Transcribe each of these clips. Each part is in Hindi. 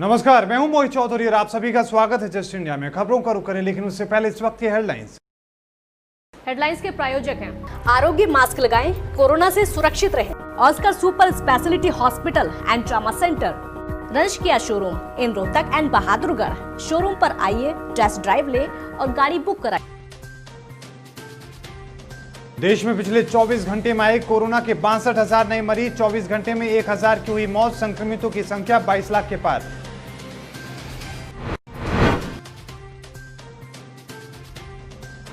नमस्कार, मैं हूं मोहित चौधरी और आप सभी का स्वागत है जस्ट इंडिया में। खबरों का रुख करें, लेकिन उससे पहले इस वक्त की हेडलाइंस के प्रायोजक हैं आरोग्य मास्क लगाएं, कोरोना से सुरक्षित रहें। Oscar super speciality hospital and trauma centre, रंश किया showroom in Rohtak and Bahadurgarh. Showroom पर आइए, टेस्ट ड्राइव ले और गाड़ी बुक कराएं। देश में पिछले 24 घंटे में आए कोरोना के 62,000 नए मरीज। 24 घंटे में 1,000 की हुई मौत। संक्रमितों की संख्या 22 लाख के पार।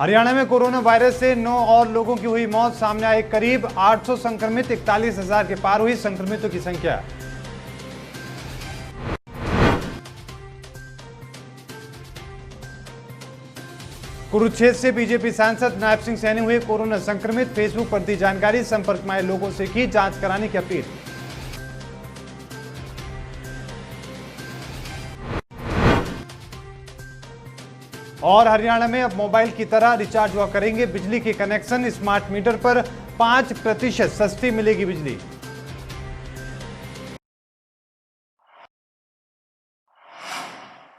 हरियाणा में कोरोना वायरस से 9 और लोगों की हुई मौत। सामने आए करीब 800 संक्रमित। 41,000 के पार हुई संक्रमितों की संख्या। कुरुक्षेत्र से बीजेपी सांसद नायब सिंह सैनी हुए कोरोना संक्रमित। फेसबुक पर दी जानकारी। संपर्क में आए लोगों से की जांच कराने की अपील। और हरियाणा में अब मोबाइल की तरह रिचार्ज हुआ करेंगे बिजली के कनेक्शन। स्मार्ट मीटर पर 5% सस्ती मिलेगी बिजली।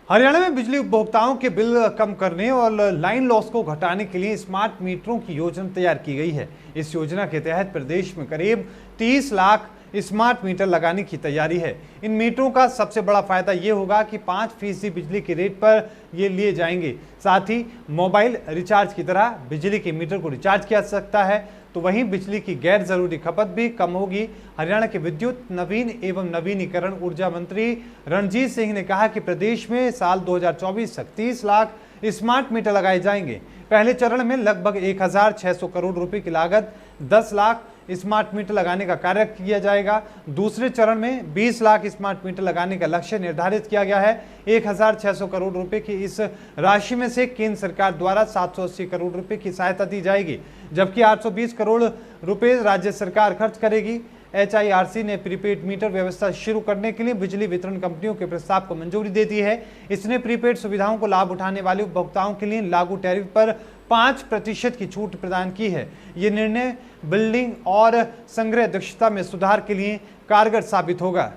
हरियाणा में बिजली उपभोक्ताओं के बिल कम करने और लाइन लॉस को घटाने के लिए स्मार्ट मीटरों की योजना तैयार की गई है। इस योजना के तहत प्रदेश में करीब 30 लाख स्मार्ट मीटर लगाने की तैयारी है। इन मीटरों का सबसे बड़ा फायदा ये होगा कि 5% बिजली के रेट पर ये लिए जाएंगे। साथ ही मोबाइल रिचार्ज की तरह बिजली के मीटर को रिचार्ज किया जा सकता है, तो वहीं बिजली की गैर जरूरी खपत भी कम होगी। हरियाणा के विद्युत नवीन एवं नवीनीकरण ऊर्जा मंत्री रणजीत सिंह ने कहा कि प्रदेश में साल 2024 तक 30 लाख स्मार्ट मीटर लगाए जाएंगे। पहले चरण में लगभग 1,600 करोड़ रुपए की लागत 10 लाख स्मार्ट मीटर लगाने का कार्य किया जाएगा। दूसरे चरण में 20 लाख स्मार्ट मीटर लगाने का लक्ष्य निर्धारित किया गया है। 1,600 करोड़ रुपए की इस राशि में से केंद्र सरकार द्वारा 780 करोड़ रुपए की सहायता दी जाएगी, जबकि 820 करोड़ रुपए राज्य सरकार खर्च करेगी। HIRC ने प्रीपेड मीटर व्यवस्था शुरू करने के लिए बिजली वितरण कंपनियों के प्रस्ताव को मंजूरी दे दी है। इसने प्रीपेड सुविधाओं को लाभ उठाने वाले उपभोक्ताओं के लिए लागू टैरिफ पर 5% की छूट प्रदान की है। ये निर्णय बिल्डिंग और संग्रह दक्षता में सुधार के लिए कारगर साबित होगा।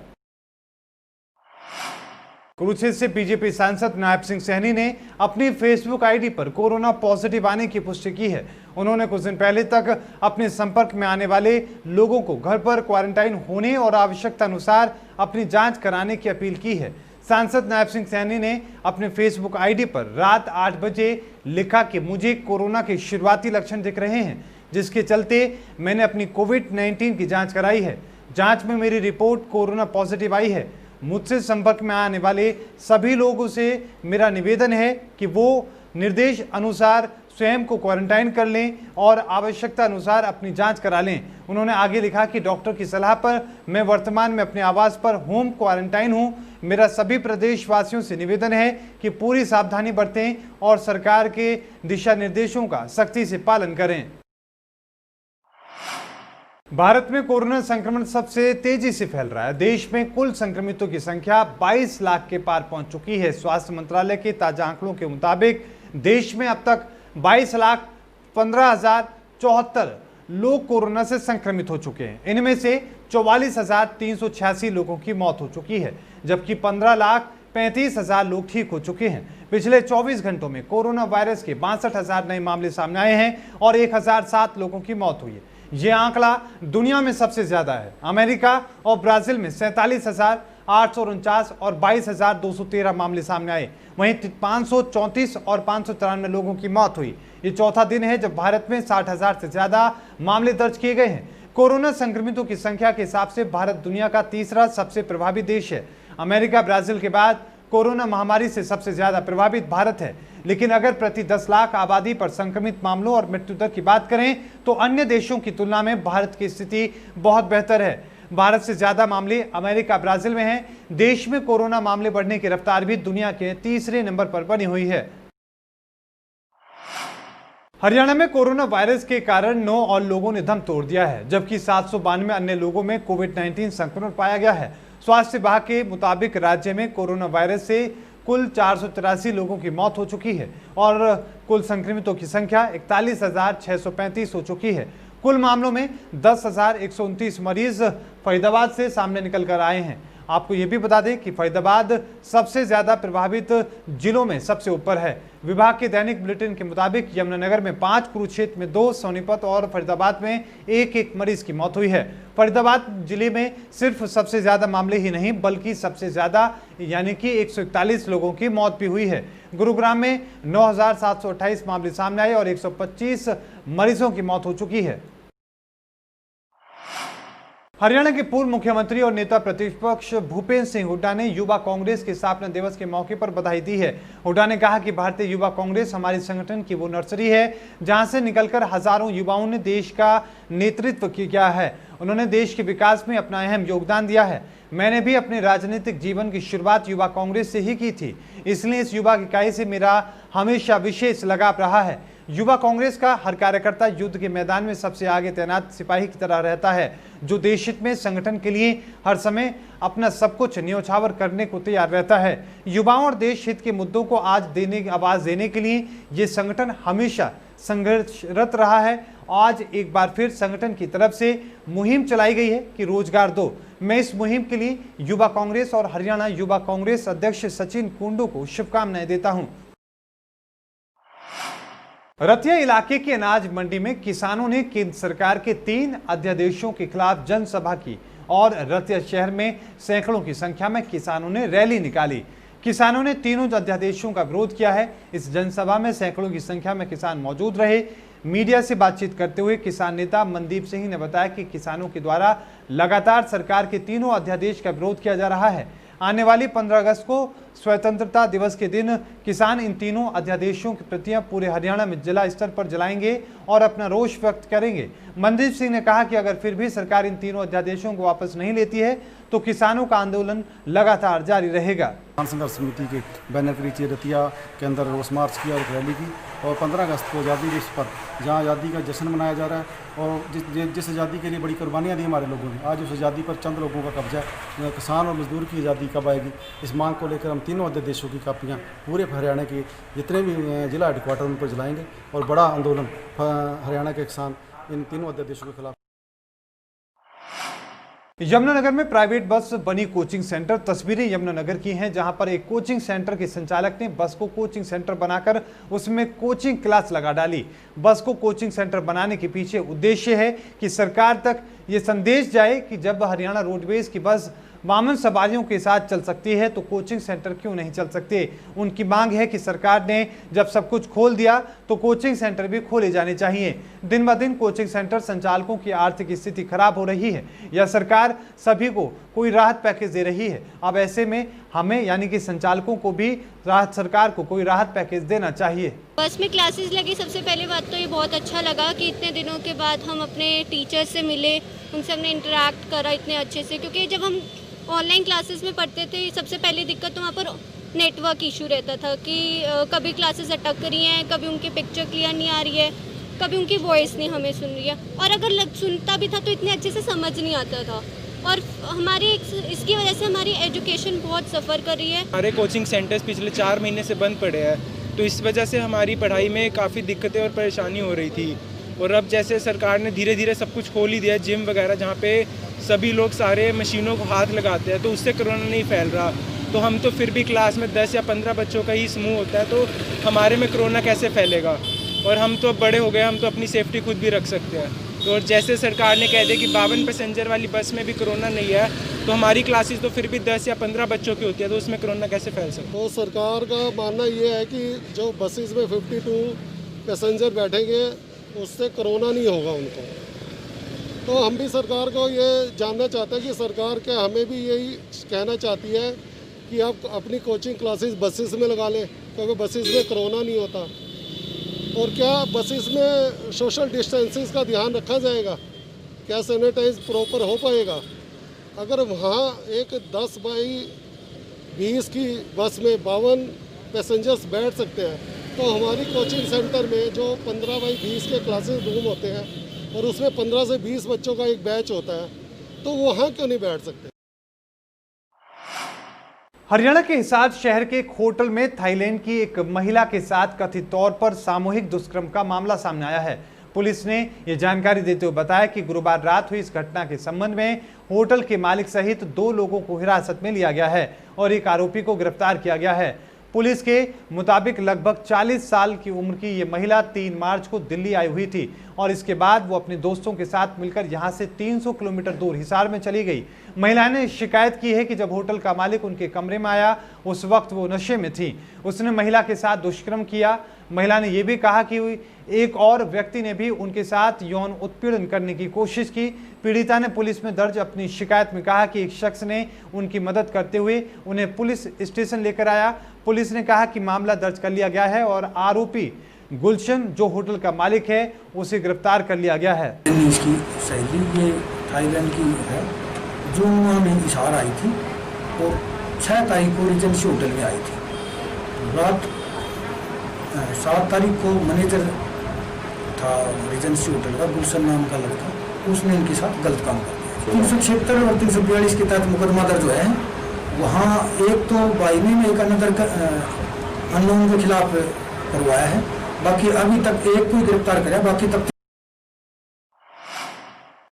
कुरुक्षेत्र से बीजेपी सांसद नायब सिंह सैनी ने अपनी फेसबुक आईडी पर कोरोना पॉजिटिव आने की पुष्टि की है। उन्होंने कुछ दिन पहले तक अपने संपर्क में आने वाले लोगों को घर पर क्वारंटाइन होने और आवश्यकता अनुसार अपनी जांच कराने की अपील की है। सांसद नायब सिंह सैनी ने अपने फेसबुक आईडी पर रात 8 बजे लिखा कि मुझे कोरोना के शुरुआती लक्षण दिख रहे हैं, जिसके चलते मैंने अपनी कोविड-19 की जांच कराई है। जांच में मेरी रिपोर्ट कोरोना पॉजिटिव आई है। मुझसे संपर्क में आने वाले सभी लोगों से मेरा निवेदन है कि वो निर्देश अनुसार स्वयं को क्वारंटाइन कर लें और आवश्यकता अनुसार अपनी जांच करा लें। उन्होंने आगे लिखा कि डॉक्टर की सलाह पर मैं वर्तमान में अपने आवास पर होम क्वारंटाइन हूं। मेरा सभी प्रदेशवासियों से निवेदन है कि पूरी सावधानी बरतें और सरकार के दिशा निर्देशों का सख्ती से पालन करें। भारत में कोरोना संक्रमण सबसे तेजी से फैल रहा है। देश में कुल संक्रमितों की संख्या 22 लाख के पार पहुंच चुकी है। स्वास्थ्य मंत्रालय के ताजा आंकड़ों के मुताबिक देश में अब तक 22,15,074 लोग कोरोना से संक्रमित हो चुके हैं। इनमें से 44,386 लोगों की मौत हो चुकी है, जबकि 15,35,000 लोग ठीक हो चुके हैं। पिछले 24 घंटों में कोरोना वायरस के 62,000 नए मामले सामने आए हैं और 1,007 लोगों की मौत हुई है। यह आंकड़ा दुनिया में सबसे ज्यादा है। अमेरिका और ब्राजील में 47,849 और 22,213 मामले सामने आए। वहीं 534 और 593 लोगों की मौत हुई। ये चौथा दिन है जब भारत में 60,000 से ज्यादा मामले दर्ज किए गए हैं। कोरोना संक्रमितों की संख्या के हिसाब से भारत दुनिया का तीसरा सबसे प्रभावित देश है। अमेरिका ब्राजील के बाद कोरोना महामारी से सबसे ज्यादा प्रभावित भारत है। लेकिन अगर प्रति 10 लाख आबादी पर संक्रमित मामलों और मृत्यु दर की बात करें तो अन्य देशों की तुलना में भारत की स्थिति बहुत बेहतर है। भारत से ज्यादा मामले अमेरिका ब्राजील में हैं। देश में कोरोना मामले बढ़ने की रफ्तार भी दुनिया के तीसरे नंबर पर बनी हुई है। हरियाणा में कोरोना वायरस के कारण 9 और लोगों ने दम तोड़ दिया है, जबकि 792 अन्य लोगों में कोविड-19 संक्रमण पाया गया है। स्वास्थ्य विभाग के मुताबिक राज्य में कोरोना वायरस से कुल 483 लोगों की मौत हो चुकी है और कुल संक्रमितों की संख्या 41,635 हो चुकी है। कुल मामलों में 10,129 मरीज फरीदाबाद से सामने निकल कर आए हैं। आपको ये भी बता दें कि फरीदाबाद सबसे ज्यादा प्रभावित जिलों में सबसे ऊपर है। विभाग के दैनिक बुलेटिन के मुताबिक यमुनानगर में 5, कुरुक्षेत्र में 2, सोनीपत और फरीदाबाद में 1-1 मरीज की मौत हुई है। फरीदाबाद जिले में सिर्फ सबसे ज्यादा मामले ही नहीं बल्कि सबसे ज्यादा यानी कि 141 लोगों की मौत भी हुई है। गुरुग्राम में 9,728 मामले सामने आए और 125 मरीजों की मौत हो चुकी है। हरियाणा के पूर्व मुख्यमंत्री और नेता प्रतिपक्ष भूपेंद्र सिंह हुड्डा ने युवा कांग्रेस के स्थापना दिवस के मौके पर बधाई दी है। हुड्डा ने कहा कि भारतीय युवा कांग्रेस हमारे संगठन की वो नर्सरी है जहां से निकलकर हजारों युवाओं ने देश का नेतृत्व किया है। उन्होंने देश के विकास में अपना अहम योगदान दिया है। मैंने भी अपने राजनीतिक जीवन की शुरुआत युवा कांग्रेस से ही की थी, इसलिए इस युवा इकाई से मेरा हमेशा विशेष लगाव रहा है। युवा कांग्रेस का हर कार्यकर्ता युद्ध के मैदान में सबसे आगे तैनात सिपाही की तरह रहता है, जो देश हित में संगठन के लिए हर समय अपना सब कुछ न्योछावर करने को तैयार रहता है। युवाओं और देश हित के मुद्दों को आवाज देने के लिए ये संगठन हमेशा संघर्षरत रहा है। आज एक बार फिर संगठन की तरफ से मुहिम चलाई गई है कि रोजगार दो। मैं इस मुहिम के लिए युवा कांग्रेस और हरियाणा युवा कांग्रेस अध्यक्ष सचिन कुंडू को शुभकामनाएं देता हूं। रतिया इलाके की अनाज मंडी में किसानों ने केंद्र सरकार के 3 अध्यादेशों के खिलाफ जनसभा की और रतिया शहर में सैकड़ों की संख्या में किसानों ने रैली निकाली। किसानों ने तीनों अध्यादेशों का विरोध किया है। इस जनसभा में सैकड़ों की संख्या में किसान मौजूद रहे। मीडिया से बातचीत करते हुए किसान नेता मनदीप सिंह ने बताया कि किसानों के द्वारा लगातार सरकार के तीनों अध्यादेश का विरोध किया जा रहा है। आने वाली 15 अगस्त को स्वतंत्रता दिवस के दिन किसान इन तीनों अध्यादेशों की प्रतियां पूरे हरियाणा में जिला स्तर पर जलाएंगे और अपना रोष व्यक्त करेंगे। मनदीप सिंह ने कहा कि अगर फिर भी सरकार इन तीनों अध्यादेशों को वापस नहीं लेती है तो किसानों का आंदोलन लगातार जारी रहेगा। किसान संघर्ष समिति के बैनर के नीचे रतिया के अंदर रोष मार्च किया और रैली की और 15 अगस्त को आज़ादी दिवस पर जहां आज़ादी का जश्न मनाया जा रहा है और जिस आज़ादी के लिए बड़ी कुर्बानियां दी हमारे लोगों ने, आज उस आज़ादी पर चंद लोगों का कब्जा है। किसान और मजदूर की आज़ादी कब आएगी, इस मांग को लेकर हम तीनों अध्यादेशों की कापियाँ पूरे हरियाणा के जितने भी जिला हेडक्वार्टर उन पर जलाएंगे और बड़ा आंदोलन हरियाणा के किसान इन तीनों अध्यादेशों के खिलाफ। यमुनानगर में प्राइवेट बस बनी कोचिंग सेंटर। तस्वीरें यमुनानगर की हैं जहां पर एक कोचिंग सेंटर के संचालक ने बस को कोचिंग सेंटर बनाकर उसमें कोचिंग क्लास लगा डाली। बस को कोचिंग सेंटर बनाने के पीछे उद्देश्य है कि सरकार तक ये संदेश जाए कि जब हरियाणा रोडवेज की बस वामन सवारियों के साथ चल सकती है तो कोचिंग सेंटर क्यों नहीं चल सकते। उनकी मांग है कि सरकार ने जब सब कुछ खोल दिया तो कोचिंग सेंटर भी खोले जाने चाहिए। दिन ब दिन कोचिंग सेंटर संचालकों की आर्थिक स्थिति खराब हो रही है या सरकार सभी को कोई राहत पैकेज दे रही है। अब ऐसे में हमें यानी कि संचालकों को भी सरकार को कोई राहत पैकेज देना चाहिए। बस में क्लासेस लगी, सबसे पहली बात तो ये बहुत अच्छा लगा कि इतने दिनों के बाद हम अपने टीचर से मिले, उनसे हमने इंटरेक्ट करा इतने अच्छे से। क्योंकि जब हम ऑनलाइन क्लासेस में पढ़ते थे सबसे पहली दिक्कत तो वहाँ पर नेटवर्क इशू रहता था कि कभी क्लासेस अटक रही हैं, कभी उनकी पिक्चर क्लियर नहीं आ रही है, कभी उनकी वॉइस नहीं हमें सुन रही है और अगर सुनता भी था तो इतने अच्छे से समझ नहीं आता था और इसकी वजह से हमारी एजुकेशन बहुत सफ़र कर रही है। हमारे कोचिंग सेंटर्स पिछले 4 महीने से बंद पड़े हैं तो इस वजह से हमारी पढ़ाई में काफ़ी दिक्कतें और परेशानी हो रही थी। और अब जैसे सरकार ने धीरे धीरे सब कुछ खोल ही दिया, जिम वगैरह जहाँ पे सभी लोग सारे मशीनों को हाथ लगाते हैं तो उससे कोरोना नहीं फैल रहा। तो हम तो फिर भी क्लास में 10 या 15 बच्चों का ही समूह होता है तो हमारे में कोरोना कैसे फैलेगा। और हम तो अब बड़े हो गए, हम तो अपनी सेफ्टी खुद भी रख सकते हैं। तो जैसे सरकार ने कह दिया कि 52 पैसेंजर वाली बस में भी कोरोना नहीं है तो हमारी क्लासेस तो फिर भी 10 या 15 बच्चों की होती है तो उसमें कोरोना कैसे फैल सकता है। तो सरकार का मानना ये है कि जो बसेस में 52 पैसेंजर बैठेंगे उससे कोरोना नहीं होगा उनको। तो हम भी सरकार को ये जानना चाहते हैं कि सरकार क्या हमें भी यही कहना चाहती है कि आप अपनी कोचिंग क्लासेस बसेस में लगा लें क्योंकि बसेस में कोरोना नहीं होता। और क्या बसेस में सोशल डिस्टेंसिंग का ध्यान रखा जाएगा, क्या सैनिटाइज प्रॉपर हो पाएगा। अगर वहाँ एक 10 बाई 20 की बस में 52 पैसेंजर्स बैठ सकते हैं तो हमारी कोचिंग सेंटर में जो 15 बाई 20 के क्लासेस रूम होते हैं और उसमें 15 से 20 बच्चों का एक बैच होता है तो वहाँ क्यों नहीं बैठ सकते। हरियाणा के हिसार शहर के एक होटल में थाईलैंड की एक महिला के साथ कथित तौर पर सामूहिक दुष्कर्म का मामला सामने आया है। पुलिस ने ये जानकारी देते हुए बताया कि गुरुवार रात हुई इस घटना के संबंध में होटल के मालिक सहित 2 लोगों को हिरासत में लिया गया है और एक आरोपी को गिरफ्तार किया गया है। पुलिस के मुताबिक लगभग 40 साल की उम्र की ये महिला 3 मार्च को दिल्ली आई हुई थी और इसके बाद वो अपने दोस्तों के साथ मिलकर यहां से 300 किलोमीटर दूर हिसार में चली गई। महिला ने शिकायत की है कि जब होटल का मालिक उनके कमरे में आया उस वक्त वो नशे में थी। उसने महिला के साथ दुष्कर्म किया। महिला ने यह भी कहा कि एक और व्यक्ति ने भी उनके साथ यौन उत्पीड़न करने की कोशिश की। पीड़िता ने पुलिस में दर्ज अपनी शिकायत में कहा कि एक शख्स ने उनकी मदद करते हुए उन्हें पुलिस स्टेशन लेकर आया। पुलिस ने कहा कि मामला दर्ज कर लिया गया है और आरोपी गुलशन जो होटल का मालिक है उसे गिरफ्तार कर लिया गया है। इसकी सहेली ये थाईलैंड की है जो हमें हिसार आई थी और 6 तारीख को रिजेंसी होटल में आई थी। रात 7 तारीख को मैनेजर था रिजेंसी होटल का गुलशन नाम का लड़का, उसने इनके साथ गलत काम कर दिया। 376 और 342 के तहत मुकदमा दर्ज हुए हैं। वहाँ एक तो बाइनी में एक अननोन के खिलाफ करवाया है, बाकी अभी तक एक को गिरफ्तार कराया, बाकी तक।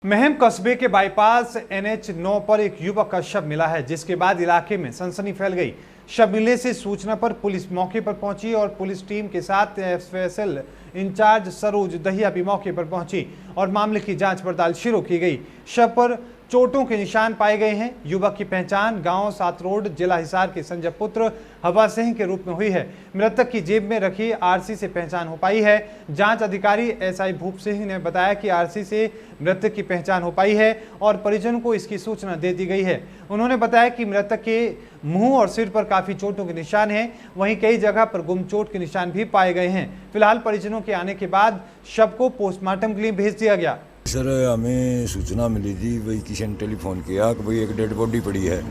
महम कस्बे के बाईपास NH 9 पर एक युवक का शव मिला है, जिसके बाद इलाके में सनसनी फैल गई। शव मिलने से सूचना पर पुलिस मौके पर पहुंची और पुलिस टीम के साथ FSL इंचार्ज सरोज दहिया भी मौके पर पहुंची और मामले की जांच पड़ताल शुरू की गई। शव पर चोटों के निशान पाए गए हैं। युवक की पहचान गांव 7 रोड जिला हिसार के संजय पुत्र हवा सिंह के रूप में हुई है। मृतक की जेब में रखी RC से पहचान हो पाई है। जांच अधिकारी SI भूप सिंह ने बताया कि RC से मृतक की पहचान हो पाई है और परिजनों को इसकी सूचना दे दी गई है। उन्होंने बताया कि मृतक के मुंह और सिर पर काफी चोटों के निशान हैं, वहीं कई जगह पर गुम चोट के निशान भी पाए गए हैं। फिलहाल परिजनों के आने के बाद शव को पोस्टमार्टम के लिए भेज दिया गया। सर, हमें सूचना मिली थी, वही किसी ने टेलीफोन किया कि भाई एक डेड बॉडी पड़ी है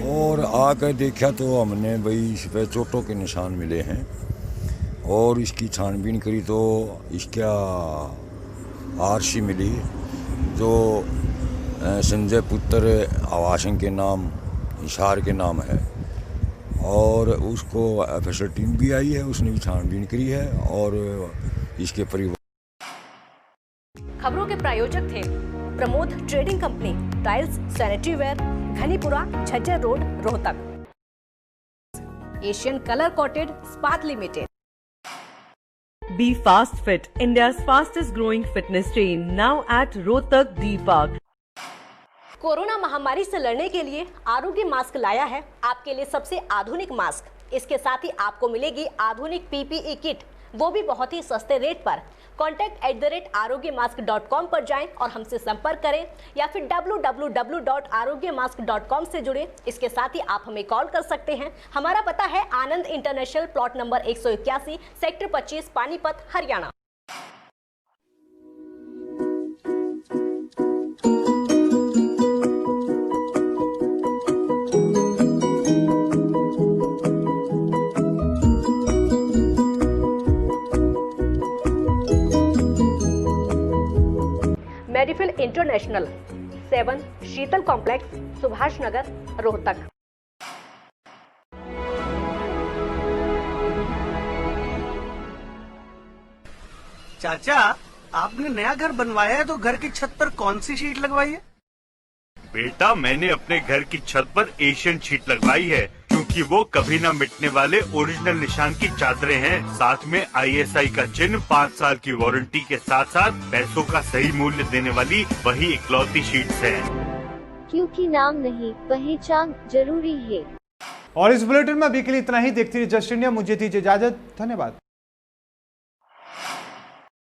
और आकर देखा तो हमने भाई इस पर चोटों के निशान मिले हैं और इसकी छानबीन करी तो इसका RC मिली जो संजय पुत्र हवा सिंह के नाम हिसार के नाम है और उसको FSL टीम भी आई है, उसने भी छानबीन करी है और इसके परिवार। खबरों के प्रायोजक थे Pramod trading company, tiles, sanitary ware, Ghanipura, Jhajjar road, Rohtak. Asian colour coated Ispat limited. Be Fast Fit, India's fastest growing fitness chain, now at Rohtak D Park. Corona महामारी से लड़ने के लिए आरोग्य मास्क लाया है आपके लिए सबसे आधुनिक मास्क। इसके साथ ही आपको मिलेगी आधुनिक PPE किट, वो भी बहुत ही सस्ते रेट पर। contact@arogyamask.com पर जाएं और हमसे संपर्क करें या फिर www.arogyamask.com से जुड़ें। इसके साथ ही आप हमें कॉल कर सकते हैं। हमारा पता है Anand international, plot number 181, sector 25, Panipat, Haryana. Medifil international, 7 Sheetal complex, Subhash Nagar, Rohtak. चाचा, आपने नया घर बनवाया है तो घर की छत पर कौन सी शीट लगवाई है? बेटा, मैंने अपने घर की छत पर एशियन शीट लगवाई है क्योंकि वो कभी न मिटने वाले ओरिजिनल निशान की चादरें हैं। साथ में ISI का चिन्ह, 5 साल की वारंटी के साथ साथ पैसों का सही मूल्य देने वाली वही इकलौती शीट्स हैं। क्योंकि नाम नहीं, पहचान जरूरी है। और इस बुलेटिन में अभी के लिए इतना ही। देखते रहिए जस्ट इंडिया। मुझे दीजिए इजाजत। धन्यवाद।